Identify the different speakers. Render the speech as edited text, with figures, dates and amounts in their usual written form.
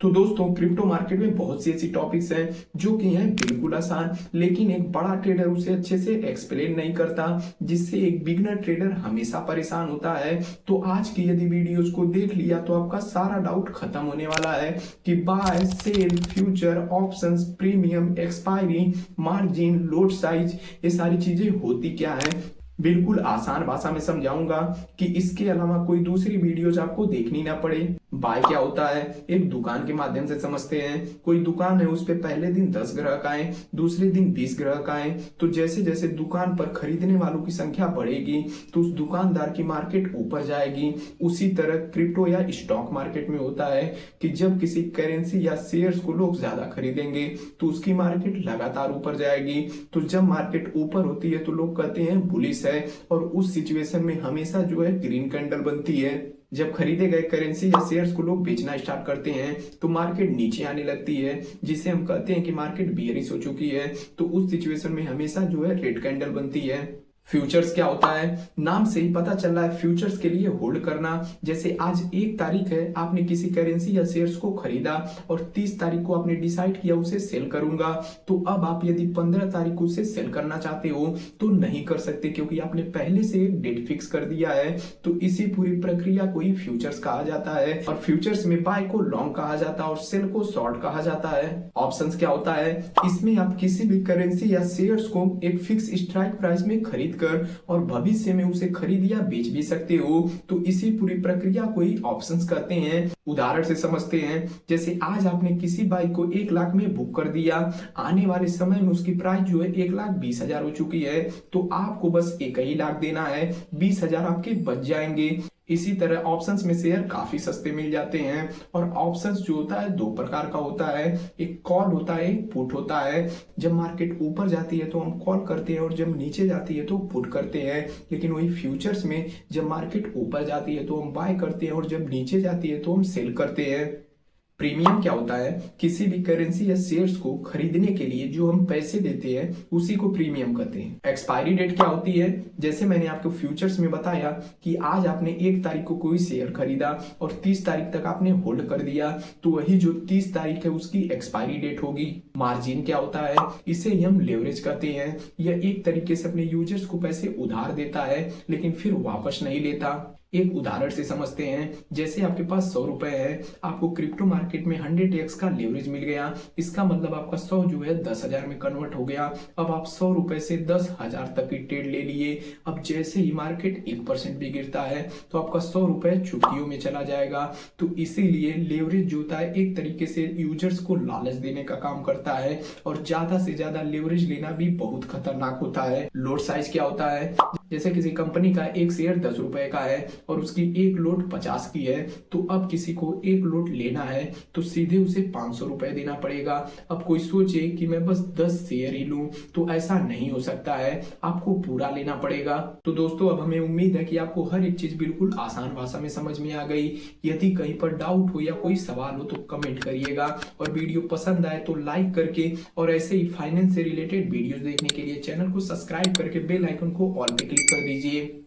Speaker 1: तो दोस्तों crypto market में बहुत सी ऐसी टॉपिक्स हैं जो कि हैं बिल्कुल आसान, लेकिन एक बड़ा ट्रेडर उसे अच्छे से एक्सप्लेन नहीं करता, जिससे एक बिगनर ट्रेडर हमेशा परेशान होता है। तो आज की यदि वीडियोस को देख लिया तो आपका सारा डाउट खत्म होने वाला है कि buy sell future options premium expiry margin lot size ये सारी चीजें होती क्या है। बिल्कुल आसान भाषा में समझाऊंगा कि इसके अलावा कोई दूसरी वीडियोज आपको देखनी ना पड़े। बाय क्या होता है, एक दुकान के माध्यम से समझते हैं। कोई दुकान है, उस पे पहले दिन 10 ग्राहक आए, दूसरे दिन 20 ग्राहक आए, तो जैसे जैसे दुकान पर खरीदने वालों की संख्या बढ़ेगी तो उस दुकानदार की मार्केट ऊपर जाएगी। उसी तरह क्रिप्टो या स्टॉक मार्केट में होता है कि जब किसी करेंसी या शेयर्स को लोग ज्यादा खरीदेंगे तो उसकी मार्केट लगातार ऊपर जाएगी। तो जब मार्केट ऊपर होती है तो लोग कहते हैं बुलिश है, और उस सिचुएशन में हमेशा जो है ग्रीन कैंडल बनती है। जब खरीदे गए करेंसी या शेयर्स को लोग बेचना स्टार्ट करते हैं तो मार्केट नीचे आने लगती है, जिसे हम कहते हैं कि मार्केट बियरिश हो चुकी है। तो उस सिचुएशन में हमेशा जो है रेड कैंडल बनती है। फ्यूचर्स क्या होता है, नाम से ही पता चल रहा है फ्यूचर्स के लिए होल्ड करना। जैसे आज 1 तारीख है, आपने किसी करेंसी या शेयर्स को खरीदा और 30 तारीख को आपने डिसाइड किया उसे सेल करूंगा, तो अब आप यदि 15 तारीख को उसे सेल करना चाहते हो तो नहीं कर सकते, क्योंकि आपने पहले से एक डेट फिक्स कर दिया है। तो इसी पूरी प्रक्रिया को ही फ्यूचर्स कहा जाता है, और फ्यूचर्स में बाय को लॉन्ग कहा जाता है और सेल को शॉर्ट कहा जाता है। ऑप्शंस क्या होता है, इसमें आप किसी भी करेंसी या शेयर्स को एक फिक्स स्ट्राइक प्राइस में खरीद कर और भविष्य में उसे खरीद या बेच भी सकते हो। तो इसी पूरी प्रक्रिया को ही ऑप्शंस कहते हैं। उदाहरण से समझते हैं, जैसे आज आपने किसी बाइक को 1 लाख में बुक कर दिया, आने वाले समय में उसकी प्राइस जो है 1,20,000 हो चुकी है, तो आपको बस 1 ही लाख देना है, 20,000 आपके बच जाएंगे। इसी तरह ऑप्शंस में शेयर काफी सस्ते मिल जाते हैं। और ऑप्शंस जो होता है 2 प्रकार का होता है, एक कॉल होता है, एक पुट होता है। जब मार्केट ऊपर जाती है तो हम कॉल करते हैं और जब नीचे जाती है तो पुट करते हैं। लेकिन वही फ्यूचर्स में जब मार्केट ऊपर जाती है तो हम बाय करते हैं और जब नीचे जाती है तो हम सेल करते हैं। प्रीमियम क्या होता है, किसी भी करेंसी या शेयर्स को खरीदने के लिए जो हम पैसे देते हैं उसी को प्रीमियम कहते हैं। एक्सपायरी डेट क्या होती है, जैसे मैंने आपको फ्यूचर्स में बताया कि आज आपने 1 तारीख को कोई शेयर खरीदा और 30 तारीख तक आपने होल्ड कर दिया, तो वही जो 30 तारीख है उसकी एक्सपायरी डेट होगी। मार्जिन क्या होता है, इसे हम लेवरेज कहते हैं। यह एक तरीके से अपने यूजर्स को पैसे उधार देता है लेकिन फिर वापस नहीं लेता। एक उदाहरण से समझते हैं, जैसे आपके पास 100 रुपए है, आपको क्रिप्टो मार्केट में 100x का लेवरेज मिल गया। इसका मतलब आपका 100 जो है 10,000 में कन्वर्ट हो गया। अब आप 100 रुपए से 10,000 तक की ट्रेड ले लिए। अब जैसे ही मार्केट 1% भी गिरता है तो आपका 100 रुपए चुटकियों में चला जाएगा। तो इसीलिए लेवरेज जो होता है एक तरीके से यूजर्स को लालच देने का काम करता है, और ज्यादा से ज्यादा लेवरेज लेना भी बहुत खतरनाक होता है। लोड साइज क्या होता है, जैसे किसी कंपनी का एक शेयर 10 रुपए का है और उसकी एक लोड 50 की है, तो अब किसी को एक लोड लेना है तो सीधे उसे 500 रुपए देना पड़ेगा। अब कोई सोचे कि मैं बस 10 शेयर ही लूं, तो ऐसा नहीं हो सकता है, आपको पूरा लेना पड़ेगा। तो दोस्तों अब हमें उम्मीद है कि आपको हर एक चीज बिल्कुल आसान भाषा में समझ में आ गई। यदि कहीं पर डाउट हो या कोई सवाल हो तो कमेंट करिएगा, और वीडियो पसंद आए तो लाइक करके और ऐसे ही फाइनेंस से रिलेटेड वीडियोस देखने के लिए चैनल को सब्सक्राइब करके बेल आइकन को ऑल पे क्लिक कर दीजिए।